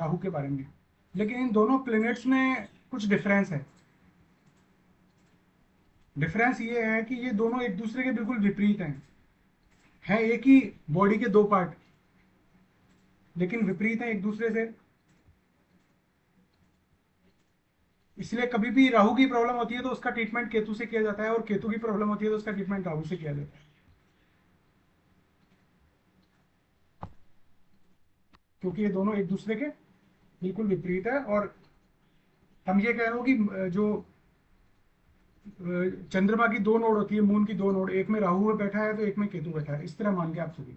राहु के बारे में, लेकिन इन दोनों प्लैनेट्स में कुछ डिफरेंस है। डिफरेंस ये है कि ये दोनों एक दूसरे के बिल्कुल विपरीत हैं एक ही बॉडी के दो पार्ट, लेकिन विपरीत हैं एक दूसरे से। इसलिए कभी भी राहु की प्रॉब्लम होती है तो उसका ट्रीटमेंट केतु से किया जाता है, और केतु की प्रॉब्लम होती है तो उसका ट्रीटमेंट राहु से किया जाता है, क्योंकि ये दोनों एक दूसरे के बिल्कुल विपरीत है। और हम ये कह रहे हो कि जो चंद्रमा की दो नोड होती है, मून की दो नोड, एक में राहु में बैठा है तो एक में केतु बैठा है, इस तरह मान के आप चलिए।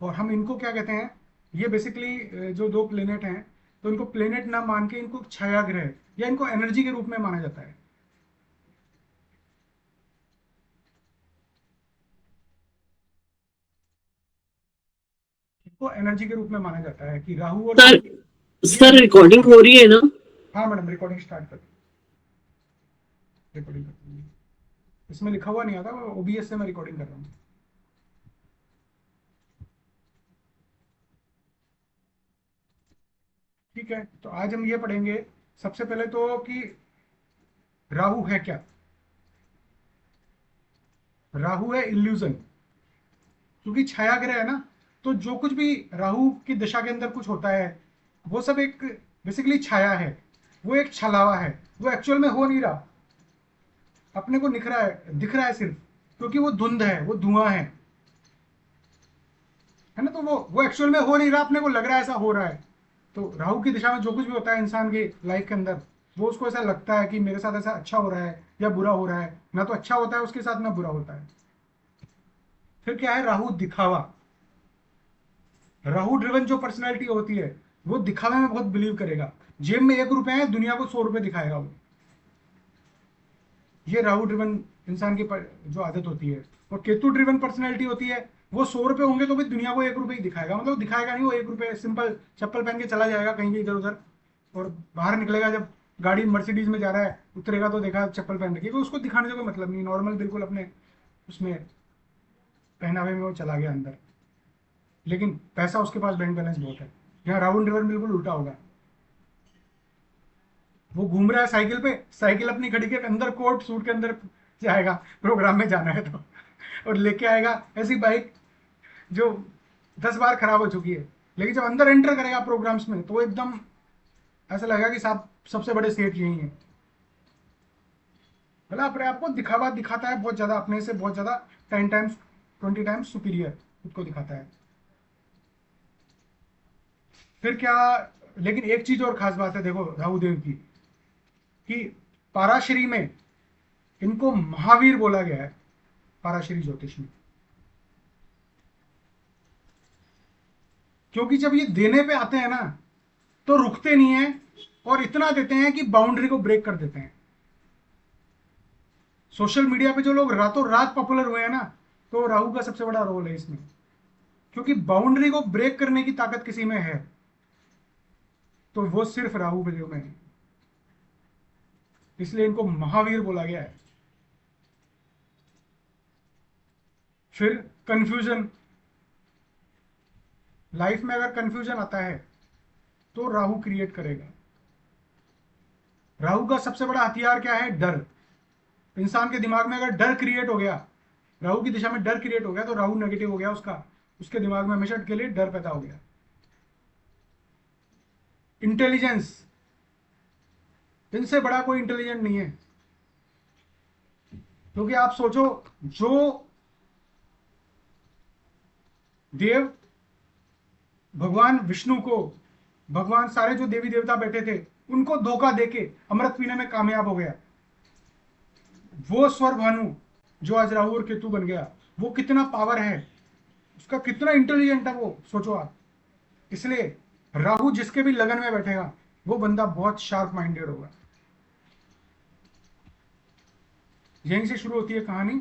और हम इनको क्या कहते हैं, ये बेसिकली जो दो प्लेनेट हैं, तो इनको प्लेनेट ना मान के इनको छाया ग्रह या इनको एनर्जी के रूप में माना जाता है। इनको एनर्जी के रूप में माना जाता है कि राहु और सर केतु ये सर एनर्जी रिकॉर्डिंग देते हैं। हो रही है ना? हाँ मैडम, रिकॉर्डिंग स्टार्ट कर, रिकॉर्डिंग कर दीजिए। इसमें लिखा हुआ नहीं आता, ओबीएस से मैं रिकॉर्डिंग कर रहा हूँ। ठीक है, तो आज हम ये पढ़ेंगे सबसे पहले तो कि राहु है क्या। राहु है इल्यूजन, क्योंकि छाया ग्रह है ना, तो जो कुछ भी राहु की दिशा के अंदर कुछ होता है वो सब एक बेसिकली छाया है, वो एक छलावा है, वो एक्चुअल में हो नहीं रहा, अपने को दिख रहा है सिर्फ, क्योंकि वो धुंध है, वो धुआं है ना, तो वो एक्चुअल में हो नहीं रहा, अपने को लग रहा है ऐसा हो रहा है। तो राहु की दिशा में जो कुछ भी होता है इंसान की लाइफ के अंदर, वो उसको ऐसा लगता है कि मेरे साथ ऐसा अच्छा हो रहा है या बुरा हो रहा है, ना तो अच्छा होता है उसके साथ ना बुरा होता है। फिर क्या है, राहु दिखावा। राहु ड्रिवन जो पर्सनैलिटी होती है वो दिखावे में बहुत बिलीव करेगा। जेब में 1 रुपए है, दुनिया को 100 रुपए दिखाएगा वो। ये राहु ड्रिवन इंसान की जो आदत होती है। और केतु ड्रिवन पर्सनैलिटी होती है, वो 100 रुपए होंगे तो भी दुनिया को 1 रुपए ही दिखाएगा, मतलब दिखाएगा नहीं, वो 1 रुपए सिंपल चप्पल पहन के चला जाएगा कहीं भी इधर उधर, और बाहर निकलेगा जब गाड़ी मर्सिडीज में जा रहा है, उतरेगा तो देखा चप्पल पहन रखी है, तो उसको दिखाने से कोई मतलब नहीं, नॉर्मल बिल्कुल अपने उसमें पहनावे में वो चला गया अंदर। लेकिन पैसा उसके पास बैंक बैलेंस बहुत है। यहाँ राहुल ड्रिवन बिल्कुल उल्टा होगा, वो घूम रहा है साइकिल पे, साइकिल अपनी खड़ी के अंदर कोट सूट के अंदर जाएगा, प्रोग्राम में जाना है तो, और लेके आएगा ऐसी बाइक जो 10 बार खराब हो चुकी है, लेकिन जब अंदर एंटर करेगा प्रोग्राम्स में तो वो एकदम ऐसा लगेगा कि साहब सबसे बड़े सेठ यही है। मतलब अपने आपको दिखावा दिखाता है बहुत ज्यादा, अपने से बहुत ज्यादा 10 टाइम्स 20 टाइम्स सुपीरियर खुद को दिखाता है। फिर क्या, लेकिन एक चीज और खास बात है देखो राहु देव की, कि पाराशरी में इनको महावीर बोला गया है, पाराशरी ज्योतिष में, क्योंकि जब ये देने पे आते हैं ना तो रुकते नहीं है, और इतना देते हैं कि बाउंड्री को ब्रेक कर देते हैं। सोशल मीडिया पे जो लोग रातों रात पॉपुलर हुए हैं ना, तो राहु का सबसे बड़ा रोल है इसमें, क्योंकि बाउंड्री को ब्रेक करने की ताकत किसी में है तो वो सिर्फ राहु देव में है, इसलिए इनको महावीर बोला गया है। फिर कंफ्यूजन, लाइफ में अगर कंफ्यूजन आता है तो राहु क्रिएट करेगा। राहु का सबसे बड़ा हथियार क्या है, डर। इंसान के दिमाग में अगर डर क्रिएट हो गया, राहु की दिशा में डर क्रिएट हो गया, तो राहु नेगेटिव हो गया उसका, उसके दिमाग में हमेशा के लिए डर पैदा हो गया। इंटेलिजेंस, इनसे बड़ा कोई इंटेलिजेंट नहीं है, क्योंकि आप सोचो, जो देव भगवान विष्णु को, भगवान सारे जो देवी देवता बैठे थे उनको धोखा देके अमृत पीने में कामयाब हो गया, वो स्वर भानु जो आज राहु और केतु बन गया, वो कितना पावर है उसका, कितना इंटेलिजेंट है वो, सोचो आप। इसलिए राहु जिसके भी लगन में बैठेगा वो बंदा बहुत शार्प माइंडेड होगा। यहीं से शुरू होती है कहानी।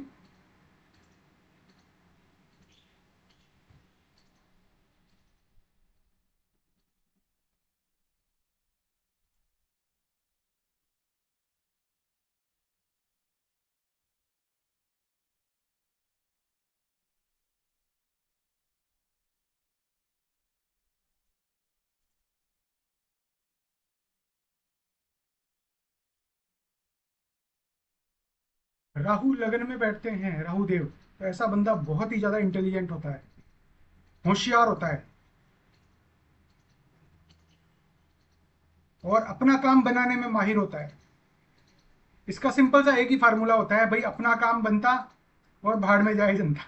राहु लगन में बैठते हैं, राहु देव, तो ऐसा बंदा बहुत ही ज्यादा इंटेलिजेंट होता है, होशियार होता है, और अपना काम बनाने में माहिर होता है। इसका सिंपल सा एक ही फार्मूला होता है भाई, अपना काम बनता और भाड़ में जाए जनता।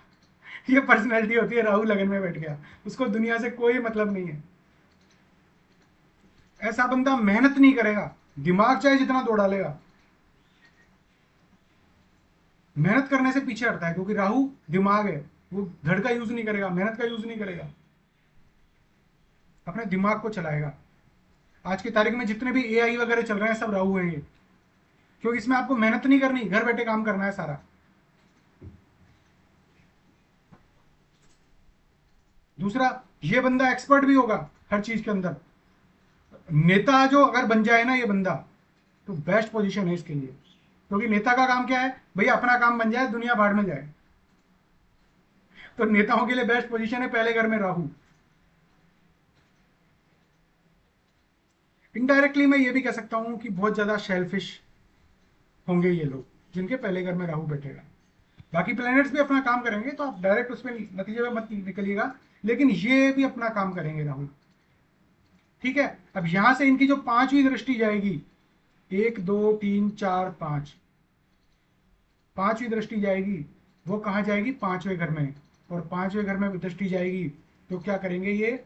ये पर्सनैलिटी होती है, राहु लगन में बैठ गया, उसको दुनिया से कोई मतलब नहीं है। ऐसा बंदा मेहनत नहीं करेगा, दिमाग चाहे जितना दौड़ा लेगा, मेहनत करने से पीछे हटता है, क्योंकि राहु दिमाग है, वो धड़ का यूज नहीं करेगा, मेहनत का यूज नहीं करेगा, अपने दिमाग को चलाएगा। आज की तारीख में जितने भी एआई वगैरह चल रहे हैं सब राहु हैं ये, क्योंकि इसमें आपको मेहनत नहीं करनी, घर बैठे काम करना है सारा। दूसरा, ये बंदा एक्सपर्ट भी होगा हर चीज के अंदर। नेता जो अगर बन जाए ना ये बंदा, तो बेस्ट पोजीशन है इसके लिए, क्योंकि नेता का काम क्या है भैया, अपना काम बन जाए, दुनिया भाड़ में जाए। तो नेताओं के लिए बेस्ट पोजीशन है पहले घर में राहु। इनडायरेक्टली मैं ये भी कह सकता हूं कि बहुत ज्यादा शेल्फिश होंगे ये लोग, जिनके पहले घर में राहु बैठेगा। बाकी प्लैनेट्स भी अपना काम करेंगे, तो आप डायरेक्ट उसमें नतीजे में मत निकलिएगा, लेकिन ये भी अपना काम करेंगे राहु। ठीक है, अब यहां से इनकी जो पांचवी दृष्टि जाएगी, 1 2 3 4 5, पांचवी दृष्टि जाएगी, वो कहाँ जाएगी, पांचवें घर में। और पांचवें घर में दृष्टि जाएगी तो क्या करेंगे ये,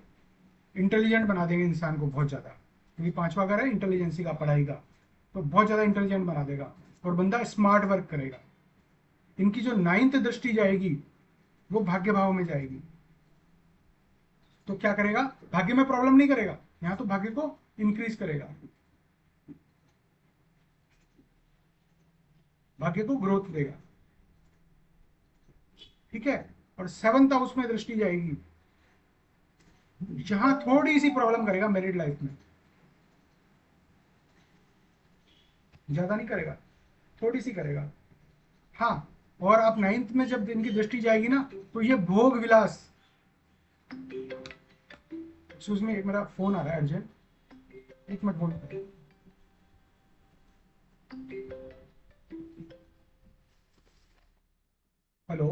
इंटेलिजेंट बना देंगे इंसान को बहुत ज्यादा, क्योंकि पांचवा घर है इंटेलिजेंसी का, पढ़ाई का, तो बहुत ज्यादा इंटेलिजेंट बना देगा और बंदा स्मार्ट वर्क करेगा। इनकी जो 9th दृष्टि जाएगी वो भाग्य भाव में जाएगी, तो क्या करेगा, भाग्य में प्रॉब्लम नहीं करेगा, यहां तो भाग्य को इंक्रीज करेगा, भाग्य को ग्रोथ देगा। ठीक है, और 7th हाउस में दृष्टि जाएगी, जहां थोड़ी सी प्रॉब्लम करेगा मैरिड लाइफ में, ज्यादा नहीं करेगा, थोड़ी सी करेगा। हाँ, और आप 9th में जब इनकी दृष्टि जाएगी ना, तो ये भोग विलास, एक्सक्यूज में एक मेरा फोन आ रहा है अर्जेंट, एक मिनट होल्ड करें। हेलो।